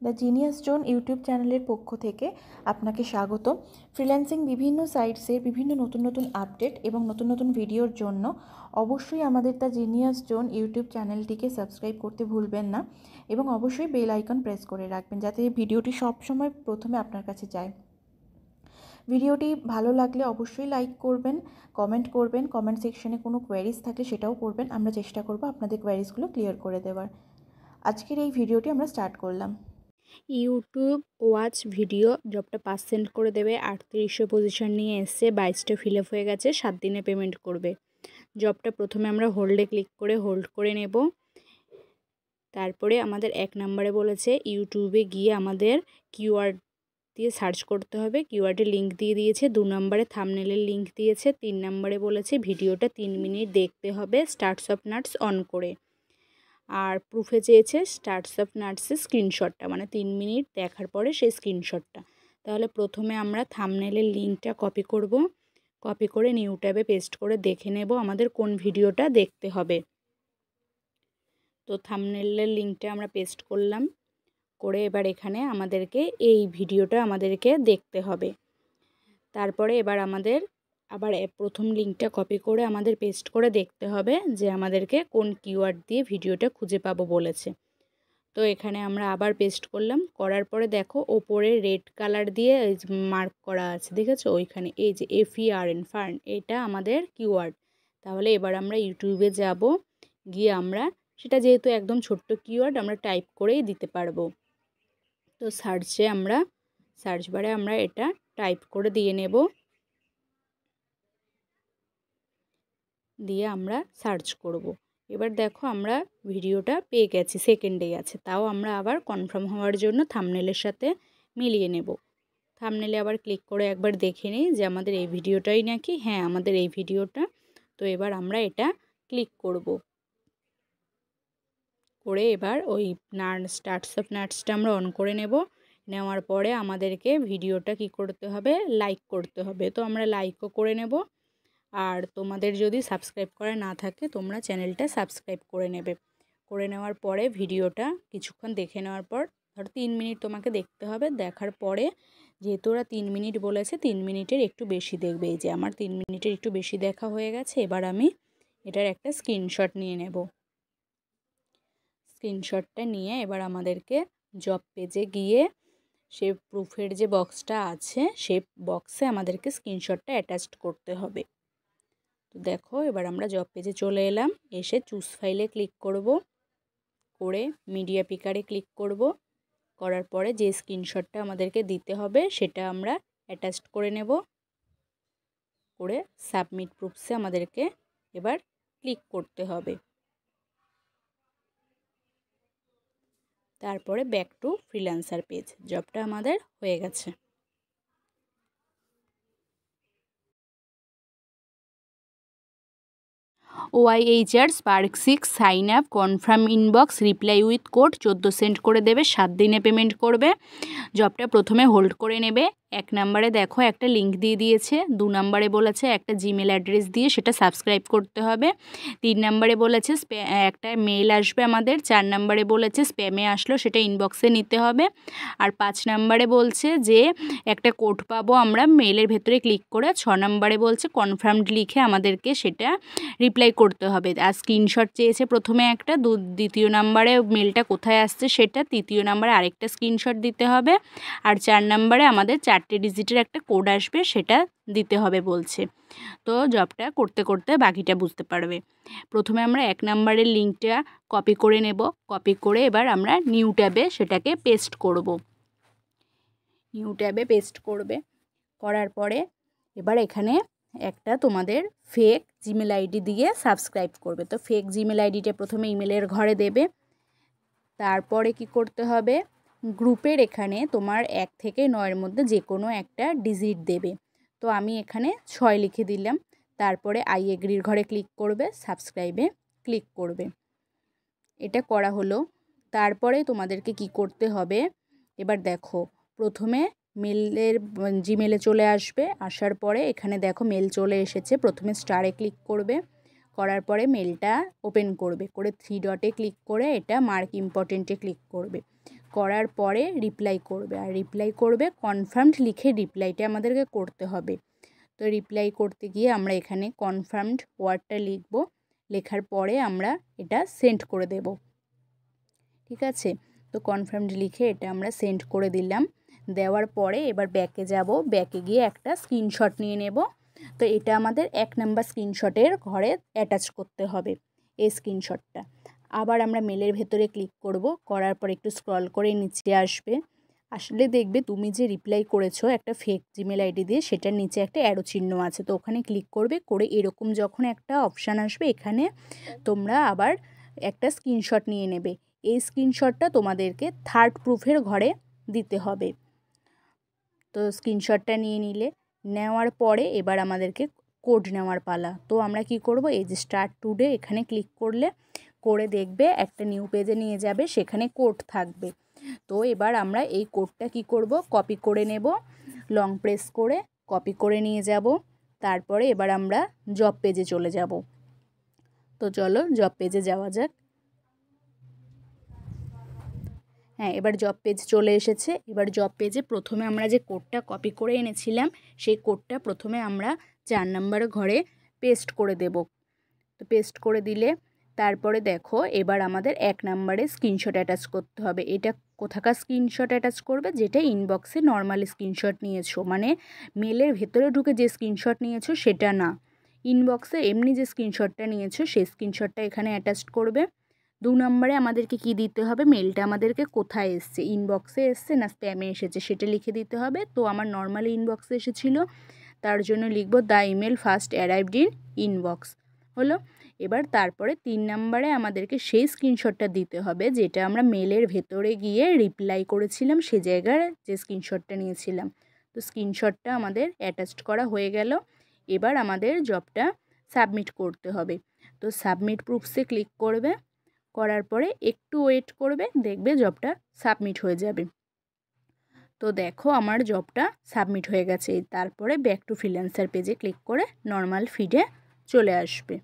The genius zone YouTube চ্যানেলের পক্ষ থেকে আপনাকে স্বাগত। ফ্রিল্যান্সিং বিভিন্ন সাইটসের বিভিন্ন নতুন নতুন আপডেট এবং নতুন নতুন ভিডিওর জন্য অবশ্যই আমাদের দ্য জিনিয়াস জোন ইউটিউব চ্যানেলটিকে সাবস্ক্রাইব করতে ভুলবেন না এবং অবশ্যই বেল আইকন প্রেস করে রাখবেন যাতে এই ভিডিওটি সবসময় প্রথমে আপনার কাছে যায়। ভিডিওটি ভালো লাগলে অবশ্যই লাইক করবেন, কমেন্ট করবেন, কমেন্ট সেকশনে কোনো কোয়ারিজ থাকলে সেটাও করবেন। আমরা চেষ্টা করব আপনাদের কোয়ারিজগুলো ক্লিয়ার করে দেওয়ার। আজকের এই ভিডিওটি আমরা স্টার্ট করলাম। ইউটিউব ওয়াচ ভিডিও জবটা পার্সেন্ট করে দেবে, 3800 পজিশন নিয়ে এসছে, 22টা ফিল আপ হয়ে গেছে, 7 দিনে পেমেন্ট করবে। জবটা প্রথমে আমরা হোল্ডে ক্লিক করে হোল্ড করে নেব। তারপরে আমাদের 1 নম্বরে বলেছে ইউটিউবে গিয়ে আমাদের কিওয়ার্ড দিয়ে সার্চ করতে হবে, কিওয়ার্ডের লিঙ্ক দিয়ে দিয়েছে। 2 নম্বরে থাম্বনেলের লিঙ্ক দিয়েছে। 3 নম্বরে বলেছে ভিডিওটা 3 মিনিট দেখতে হবে স্টার্টস অফ নাটস অন করে। আর প্রুফে চেয়েছে স্টার্টস অফ নাটসের স্ক্রিনশটটা, মানে 3 মিনিট দেখার পরে সেই স্ক্রিনশটটা। তাহলে প্রথমে আমরা থাম্বনেলের লিঙ্কটা কপি করব, কপি করে নিউ ট্যাবে পেস্ট করে দেখে নেব আমাদের কোন ভিডিওটা দেখতে হবে। তো থাম্বনেলের লিঙ্কটা আমরা পেস্ট করলাম, করে এবার এখানে আমাদেরকে এই ভিডিওটা আমাদেরকে দেখতে হবে। তারপরে এবার আমাদের আবার প্রথম লিঙ্কটা কপি করে আমাদের পেস্ট করে দেখতে হবে যে আমাদেরকে কোন কিওয়ার্ড দিয়ে ভিডিওটা খুঁজে পাবো বলেছে। তো এখানে আমরা আবার পেস্ট করলাম, করার পরে দেখো ওপরে রেড কালার দিয়ে মার্ক করা আছে, দেখেছো ওইখানে এই যে FERN ফার্ন, এটা আমাদের কিওয়ার্ড। তাহলে এবার আমরা ইউটিউবে যাব, গিয়ে আমরা সেটা যেহেতু একদম ছোট্ট কিওয়ার্ড আমরা টাইপ করেই দিতে পারবো। তো সার্চ বারে আমরা এটা টাইপ করে দিয়ে নেব, দিয়ে আমরা সার্চ করব। এবার দেখো আমরা ভিডিওটা পেয়ে গেছি, সেকেন্ডে আছে। তাও আমরা আবার কনফার্ম হওয়ার জন্য থাম্বনেলের সাথে মিলিয়ে নেব। থাম্বনেলে আবার ক্লিক করে একবার দেখে নিই যে আমাদের এই ভিডিওটাই নাকি, হ্যাঁ আমাদের এই ভিডিওটা। তো এবার আমরা এটা ক্লিক করব, করে এবার ওই স্টার্টস অফ নাটসটা আমরা অন করে নেব। নেওয়ার পরে আমাদেরকে ভিডিওটা কি করতে হবে, লাইক করতে হবে। তো আমরা লাইকও করে নেব। আর তোমাদের যদি সাবস্ক্রাইব করা না থাকে তোমরা চ্যানেলটা সাবস্ক্রাইব করে নেবে। করে নেওয়ার পরে ভিডিওটা কিছুক্ষণ দেখে নেওয়ার পর, ধরো 3 মিনিট তোমাকে দেখতে হবে। দেখার পরে যেহেতু ওরা 3 মিনিট বলেছে, 3 মিনিটের একটু বেশি দেখবে। এই যে আমার 3 মিনিটের একটু বেশি দেখা হয়ে গেছে। এবার আমি এটার একটা স্ক্রিনশট নিয়ে নেব। স্ক্রিনশটটা নিয়ে এবার আমাদেরকে জব পেজে গিয়ে সে প্রুফের যে বক্সটা আছে সেই বক্সে আমাদেরকে স্ক্রিনশটটা অ্যাটাচ করতে হবে। তো দেখো এবার আমরা জব পেজে চলে এলাম, এসে চুজ ফাইলে ক্লিক করব, করে মিডিয়া পিকারে ক্লিক করব। করার পরে যে স্ক্রিনশটটা আমাদেরকে দিতে হবে সেটা আমরা অ্যাটাচ করে নেব, করে সাবমিট প্রুফসে আমাদেরকে এবার ক্লিক করতে হবে। তারপরে ব্যাক টু ফ্রিল্যান্সার পেজ, জবটা আমাদের হয়ে গেছে। OIHR spark 6 sign up confirm inbox reply with code 14 send করে দেবে, 7 দিনে পেমেন্ট করবে। জবটা প্রথমে হোল্ড করে নেবে। 1 নম্বরে দেখো একটা লিঙ্ক দিয়ে দিয়েছে। 2 নম্বরে বলেছে একটা জিমেল অ্যাড্রেস দিয়ে সেটা সাবস্ক্রাইব করতে হবে। 3 নম্বরে বলেছে একটা মেল আসবে আমাদের। 4 নম্বরে বলেছে স্প্যামে আসলো সেটা ইনবক্সে নিতে হবে। আর 5 নম্বরে বলছে যে একটা কোড পাবো আমরা মেলের ভেতরে ক্লিক করে। 6 নম্বরে বলছে কনফার্মড লিখে আমাদেরকে সেটা রিপ্লাই করতে হবে। আর স্ক্রিনশট চেয়েছে প্রথমে একটা, দ্বিতীয় নম্বরে মেলটা কোথায় আসছে সেটা, তৃতীয় নম্বরে আরেকটা স্ক্রিনশট দিতে হবে। আর 4 নম্বরে আমাদের 4টে ডিজিটের একটা কোড আসবে সেটা দিতে হবে বলছে। তো জবটা করতে করতে বাকিটা বুঝতে পারবে। প্রথমে আমরা 1 নম্বরের লিঙ্কটা কপি করে নেব, কপি করে এবার আমরা নিউ ট্যাবে সেটাকে পেস্ট করব। নিউ ট্যাবে পেস্ট করবে, করার পরে এবার এখানে একটা তোমাদের ফেক জিমেল আইডি দিয়ে সাবস্ক্রাইব করবে। তো ফেক জিমেল আইডিটা প্রথমে ইমেলের ঘরে দেবে। তারপরে কি করতে হবে, গ্রুপের এখানে তোমার 1 থেকে 9-এর মধ্যে যে কোনো একটা ডিজিট দেবে। তো আমি এখানে 6 লিখে দিলাম। তারপরে আই এগ্রির ঘরে ক্লিক করবে, সাবস্ক্রাইবে ক্লিক করবে। এটা করা হলো। তারপরে তোমাদেরকে কি করতে হবে, এবার দেখো প্রথমে জিমেলে চলে আসবে। আসার পরে এখানে দেখো মেল চলে এসেছে। প্রথমে স্টারে ক্লিক করবে, করার পরে মেলটা ওপেন করবে, করে 3 ডটে ক্লিক করে এটা মার্ক ইম্পর্টেন্টে ক্লিক করবে। করার পরে রিপ্লাই করবে, আর রিপ্লাই করবে কনফার্মড লিখে রিপ্লাইটা আমাদেরকে করতে হবে। তো রিপ্লাই করতে গিয়ে আমরা এখানে কনফার্মড ওয়ার্ডটা লিখব, লেখার পরে আমরা এটা সেন্ড করে দেব। ঠিক আছে, তো কনফার্মড লিখে এটা আমরা সেন্ড করে দিলাম। দেওয়ার পরে এবার ব্যাকে যাব, ব্যাকে গিয়ে একটা স্ক্রিনশট নিয়ে নেব। তো এটা আমাদের 1 নাম্বার স্ক্রিনশটের ঘরে অ্যাটাচ করতে হবে এই স্ক্রিনশটটা। আবার আমরা মেলের ভেতরে ক্লিক করব, করার পর একটু স্ক্রল করে নিচে আসবে, আসলে দেখবে তুমি যে রিপ্লাই করেছো একটা ফেক জিমেল আইডি দিয়ে, সেটার নিচে একটা অ্যারো চিহ্ন আছে, তো ওখানে ক্লিক করবে, করে এরকম যখন একটা অপশান আসবে এখানে তোমরা আবার একটা স্ক্রিনশট নিয়ে নেবে। এই স্ক্রিনশটটা তোমাদেরকে থার্ড প্রুফের ঘরে দিতে হবে। তো স্ক্রিনশটটা নিয়ে নিলে, নেওয়ার পরে এবার আমাদেরকে কোড নেওয়ার পালা। তো আমরা কি করব, এই যে স্টার্ট টুডে এখানে ক্লিক করলে করে দেখবে একটা নিউ পেজে নিয়ে যাবে, সেখানে কোড থাকবে। তো এবার আমরা এই কোডটা কি করব, কপি করে নেব, লং প্রেস করে কপি করে নিয়ে যাব। তারপরে এবার আমরা জব পেজে চলে যাব। তো চলো জব পেজে যাওয়া যাক। হ্যাঁ, এবার জব পেজ চলে এসেছে। এবার জব পেজে প্রথমে আমরা যে কোডটা কপি করে এনেছিলাম সেই কোডটা প্রথমে আমরা 4 নাম্বার ঘরে পেস্ট করে দেব। তো পেস্ট করে দিলে তারপরে দেখো এবার আমাদের 1 নাম্বারে স্ক্রিনশট অ্যাটাচ করতে হবে। এটা কোথাকার স্ক্রিনশট অ্যাটাচ করবে, যেটা ইনবক্সে নর্মাল স্ক্রিনশট নিয়েছো, মানে মেলের ভেতরে ঢুকে যে স্ক্রিনশট নিয়েছো সেটা না, ইনবক্সে এমনি যে স্ক্রিনশটটা নিয়েছো সেই স্ক্রিনশটটা এখানে অ্যাটাচ করবে। 2 নম্বরে আমাদেরকে কি দিতে হবে, মেলটা আমাদেরকে কোথায় এসছে, ইনবক্সে এসছে না স্প্যামে এসেছে সেটা লিখে দিতে হবে। তো আমার নর্মালি ইনবক্সে এসেছিলো, তার জন্য লিখব the email first arrived in inbox হলো। এবার তারপরে 3 নম্বরে আমাদেরকে সেই স্ক্রিনশটটা দিতে হবে যেটা আমরা মেলের ভেতরে গিয়ে রিপ্লাই করেছিলাম, সে জায়গার যে স্ক্রিনশটটা নিয়েছিলাম। তো স্ক্রিনশটটা আমাদের অ্যাটাচড করা হয়ে গেল। এবার আমাদের জবটা সাবমিট করতে হবে। তো সাবমিট প্রুফসে ক্লিক করবে, করার পরে একটু ওয়েট করবে, দেখবে জবটা সাবমিট হয়ে যাবে। তো দেখো আমার জবটা সাবমিট হয়ে গেছে। তারপরে ব্যাক টু ফ্রিল্যান্সার পেজে ক্লিক করে নর্মাল ফিডে চলে আসবে।